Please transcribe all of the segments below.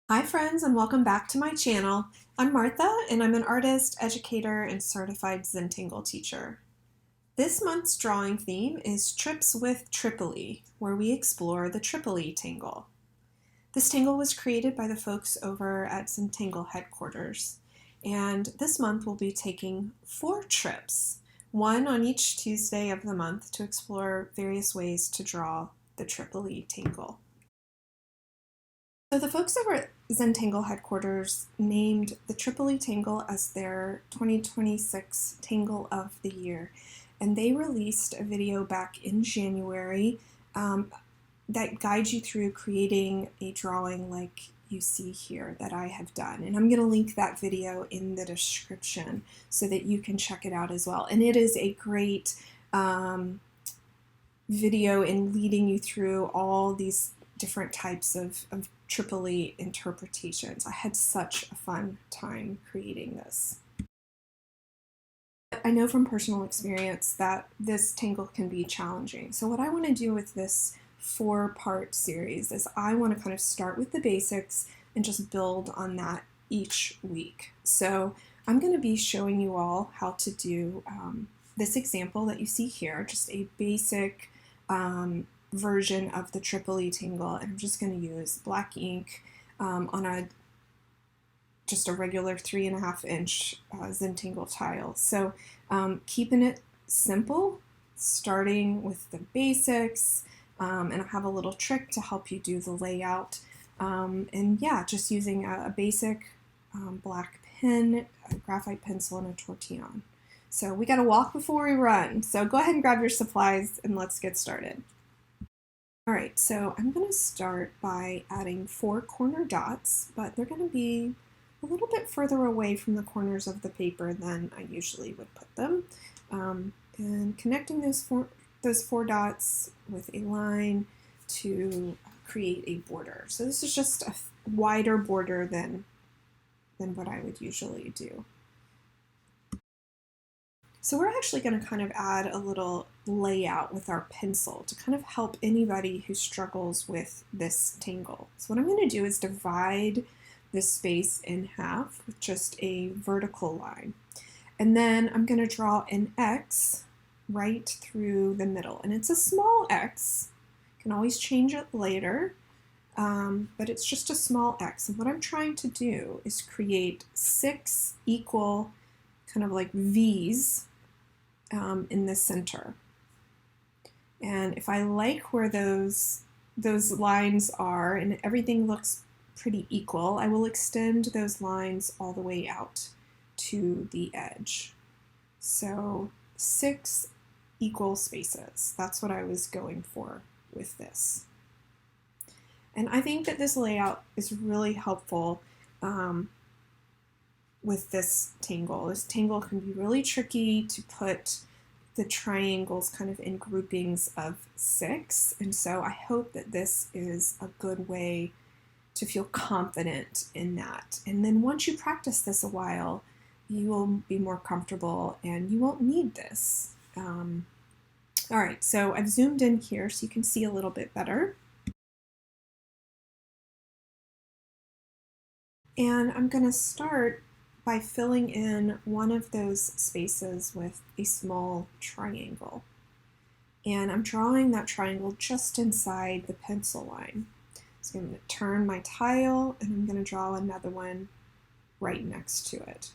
Hi friends and welcome back to my channel. I'm Martha and I'm an artist, educator, and certified Zentangle teacher. This month's drawing theme is Trips with Tripoli, where we explore the Tripoli Tangle. This tangle was created by the folks over at Zentangle headquarters, and this month we'll be taking 4 trips, one on each Tuesday of the month, to explore various ways to draw the Tripoli Tangle. So the folks over at Zentangle headquarters named the Tripoli Tangle as their 2026 Tangle of the Year. And they released a video back in January that guides you through creating a drawing like you see here that I have done. And I'm going to link that video in the description so that you can check it out as well. And it is a great video in leading you through all these different types of Tripoli interpretations. I had such a fun time creating this. I know from personal experience that this tangle can be challenging. So what I want to do with this 4-part series is I want to kind of start with the basics and just build on that each week. So I'm going to be showing you all how to do this example that you see here, just a basic version of the Tripoli Tangle, and I'm just going to use black ink on just a regular 3.5-inch Zentangle tile. So keeping it simple, starting with the basics, and I have a little trick to help you do the layout. And yeah, just using a basic black pen, a graphite pencil, and a tortillon. So we got to walk before we run. So go ahead and grab your supplies and let's get started. All right, so I'm going to start by adding 4 corner dots, but they're going to be a little bit further away from the corners of the paper than I usually would put them. And connecting those four dots with a line to create a border. So this is just a wider border than what I would usually do. So we're actually going to kind of add a little layout with our pencil to kind of help anybody who struggles with this tangle. So what I'm going to do is divide this space in half with just a vertical line. And then I'm going to draw an X right through the middle. And it's a small X. You can always change it later, but it's just a small X. And what I'm trying to do is create 6 equal kind of like V's in the center. And if I like where those lines are and everything looks pretty equal, I will extend those lines all the way out to the edge. So 6 equal spaces. That's what I was going for with this. And I think that this layout is really helpful with this tangle. This tangle can be really tricky to put the triangles kind of in groupings of 6, and so I hope that this is a good way to feel confident in that. And then once you practice this a while, you will be more comfortable and you won't need this. All right, so I've zoomed in here so you can see a little bit better. And I'm going to start by filling in one of those spaces with a small triangle. And I'm drawing that triangle just inside the pencil line. So I'm going to turn my tile and I'm going to draw another one right next to it.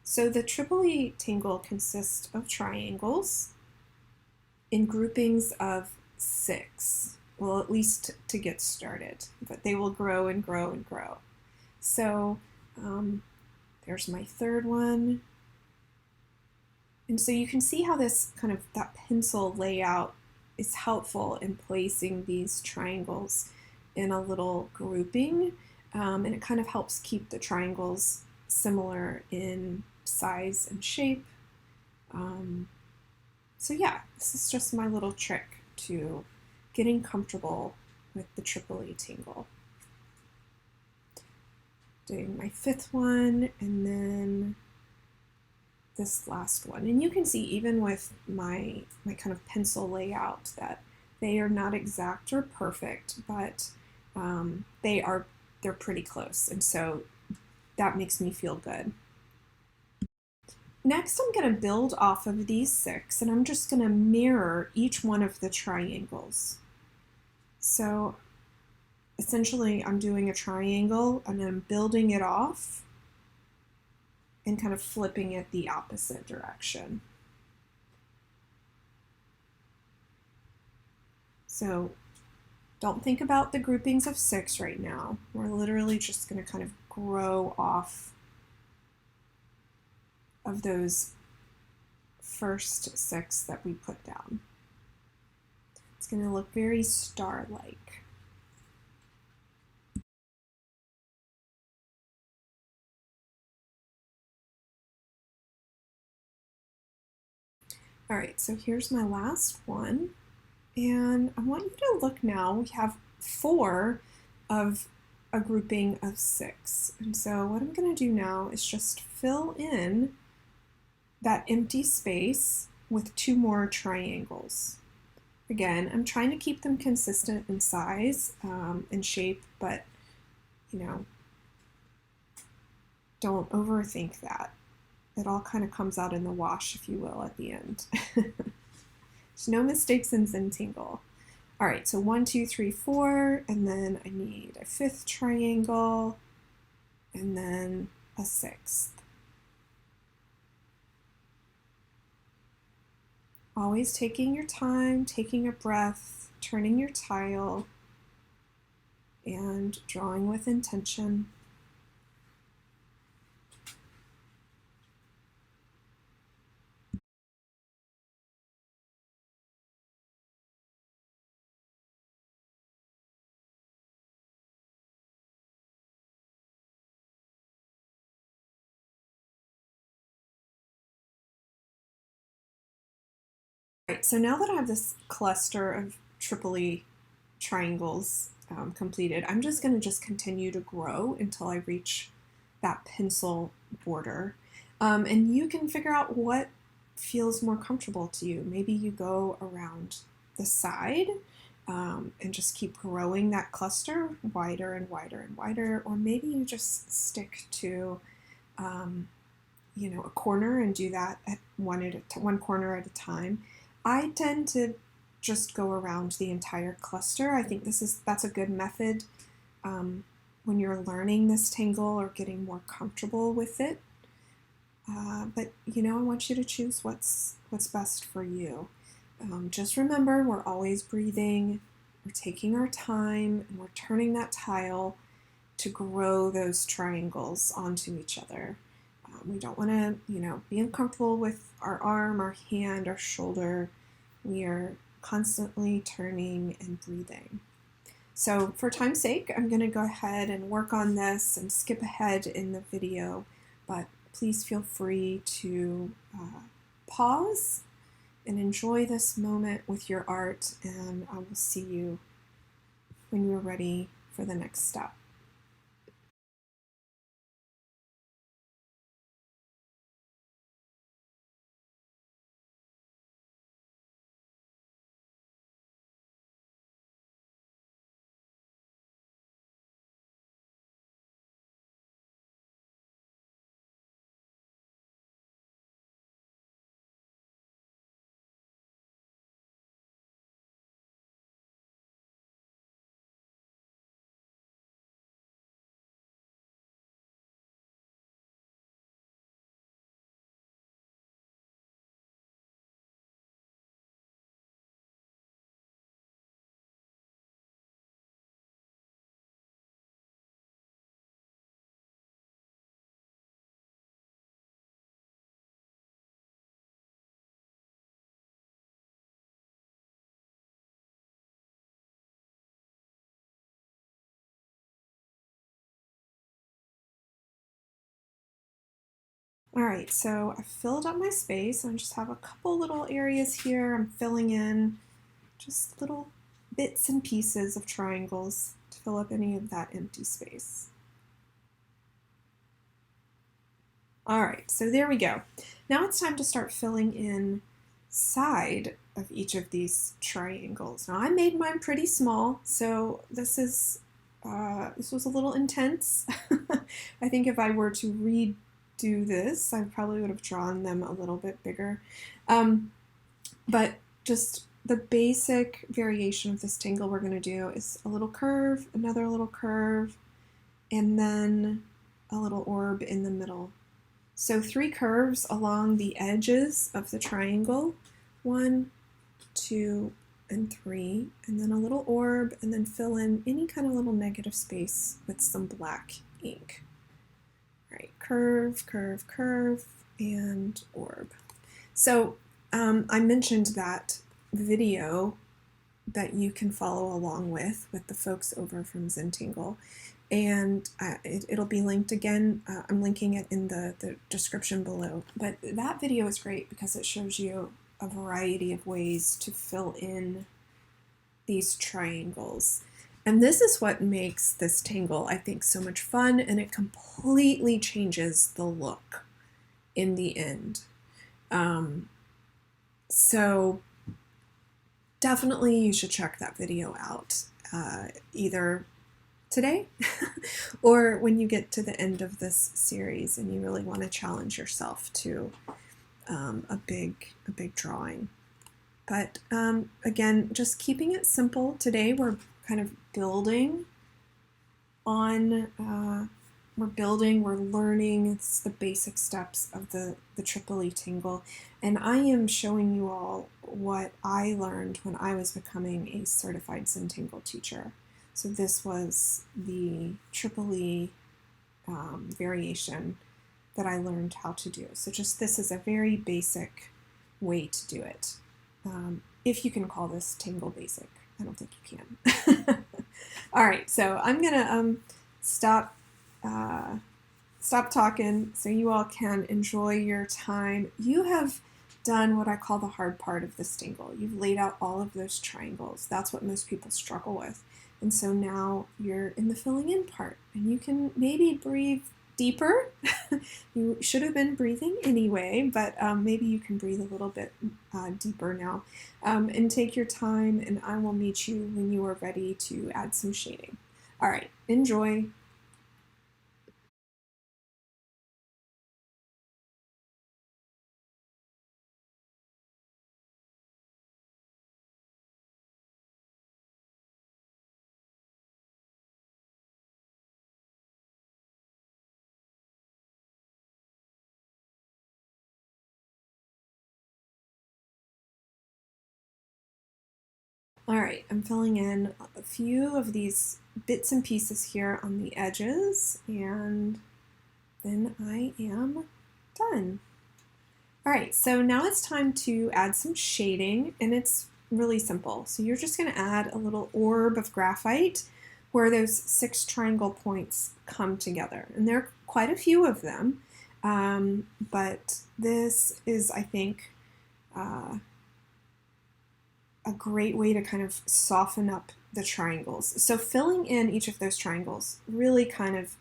So the Tripoli Tangle consists of triangles in groupings of 6. Well, at least to get started, but they will grow and grow and grow. So there's my third one. And so you can see how this kind of that pencil layout is helpful in placing these triangles in a little grouping. And it kind of helps keep the triangles similar in size and shape. So yeah, this is just my little trick to getting comfortable with the Tripoli Tangle. Doing my 5th one, and then this last one. And you can see even with my kind of pencil layout that they are not exact or perfect, but they are they're pretty close, and so that makes me feel good. Next, I'm going to build off of these 6, and I'm just going to mirror each one of the triangles. So essentially, I'm doing a triangle, and I'm building it off and kind of flipping it the opposite direction. So don't think about the groupings of 6 right now. We're literally just going to kind of grow off of those first 6 that we put down. It's going to look very star-like. All right, so here's my last one. And I want you to look now. We have 4 of a grouping of 6. And so what I'm going to do now is just fill in that empty space with 2 more triangles. Again, I'm trying to keep them consistent in size and shape, but don't overthink that. It all kind of comes out in the wash, if you will, at the end. There's no mistakes in Zentangle. All right, so 1, 2, 3, 4, and then I need a 5th triangle, and then a 6th. Always taking your time, taking a breath, turning your tile, and drawing with intention. Right, so now that I have this cluster of Tripoli triangles completed, I'm just going to continue to grow until I reach that pencil border. And you can figure out what feels more comfortable to you. Maybe you go around the side and just keep growing that cluster wider and wider and wider, or maybe you just stick to a corner and do that at one corner at a time. I tend to just go around the entire cluster. I think that's a good method when you're learning this tangle or getting more comfortable with it. But I want you to choose what's best for you. Just remember, we're always breathing, we're taking our time, and we're turning that tile to grow those triangles onto each other. We don't want to, be uncomfortable with our arm, our hand, our shoulder. We are constantly turning and breathing. So for time's sake, I'm going to go ahead and work on this and skip ahead in the video, but please feel free to pause and enjoy this moment with your art, and I will see you when you're ready for the next step. All right, so I filled up my space. I just have a couple little areas here I'm filling in, just little bits and pieces of triangles to fill up any of that empty space. All right, so there we go. Now it's time to start filling in side of each of these triangles. Now I made mine pretty small, so this is this was a little intense. I think if I were to redo this, I probably would have drawn them a little bit bigger. But just the basic variation of this tangle we're going to do is a little curve, another little curve, and then a little orb in the middle. So 3 curves along the edges of the triangle, 1, 2, and 3, and then a little orb, and then fill in any kind of little negative space with some black ink. All right, curve, curve, curve, and orb. So I mentioned that video that you can follow along with the folks over from Zentangle, and it'll be linked again. I'm linking it in the description below. But that video is great because it shows you a variety of ways to fill in these triangles. And this is what makes this tangle, I think, so much fun, and it completely changes the look in the end. So definitely you should check that video out, either today or when you get to the end of this series and you really want to challenge yourself to a big drawing. But again, just keeping it simple. Today we're kind of building on, we're learning. It's the basic steps of the Tripoli tangle. And I am showing you all what I learned when I was becoming a certified Zentangle teacher. So this was the Tripoli variation that I learned how to do. So just this is a very basic way to do it. If you can call this tangle basic. I don't think you can. All right, so I'm gonna stop talking so you all can enjoy your time. You have done what I call the hard part of this tangle. You've laid out all of those triangles. That's what most people struggle with. And so now you're in the filling in part, and you can maybe breathe deeper. You should have been breathing anyway, but maybe you can breathe a little bit deeper now. And take your time, and I will meet you when you are ready to add some shading. All right, enjoy. All right, I'm filling in a few of these bits and pieces here on the edges, and then I am done. All right, so now it's time to add some shading, and it's really simple. So you're just going to add a little orb of graphite where those 6 triangle points come together. And there are quite a few of them, but this is, I think, a great way to kind of soften up the triangles. So filling in each of those triangles really kind of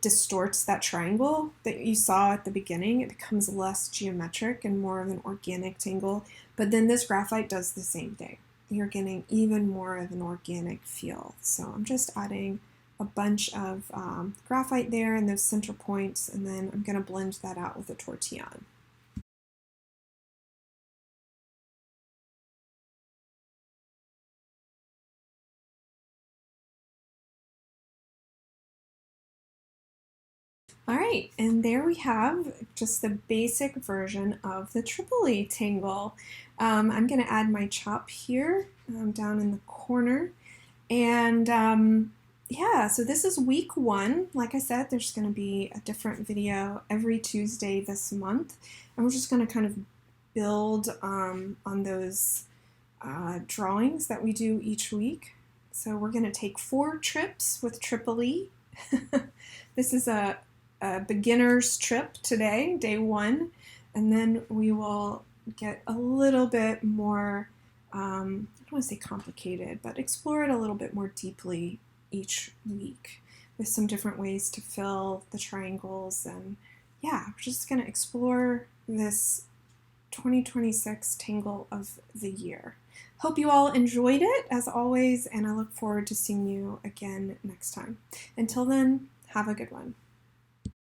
distorts that triangle that you saw at the beginning. It becomes less geometric and more of an organic tangle. But then this graphite does the same thing. You're getting even more of an organic feel. So I'm just adding a bunch of graphite there in those center points, and then I'm going to blend that out with a tortillon. All right, and there we have just the basic version of the Tripoli tangle. I'm going to add my chop here down in the corner. And yeah, so this is week 1. Like I said, there's going to be a different video every Tuesday this month. And we're just going to kind of build on those drawings that we do each week. So we're going to take 4 trips with Tripoli. This is a beginner's trip today, day 1, and then we will get a little bit more, I don't want to say complicated, but explore it a little bit more deeply each week with some different ways to fill the triangles. And yeah, we're just going to explore this 2026 tangle of the year. Hope you all enjoyed it, as always, and I look forward to seeing you again next time. Until then, have a good one.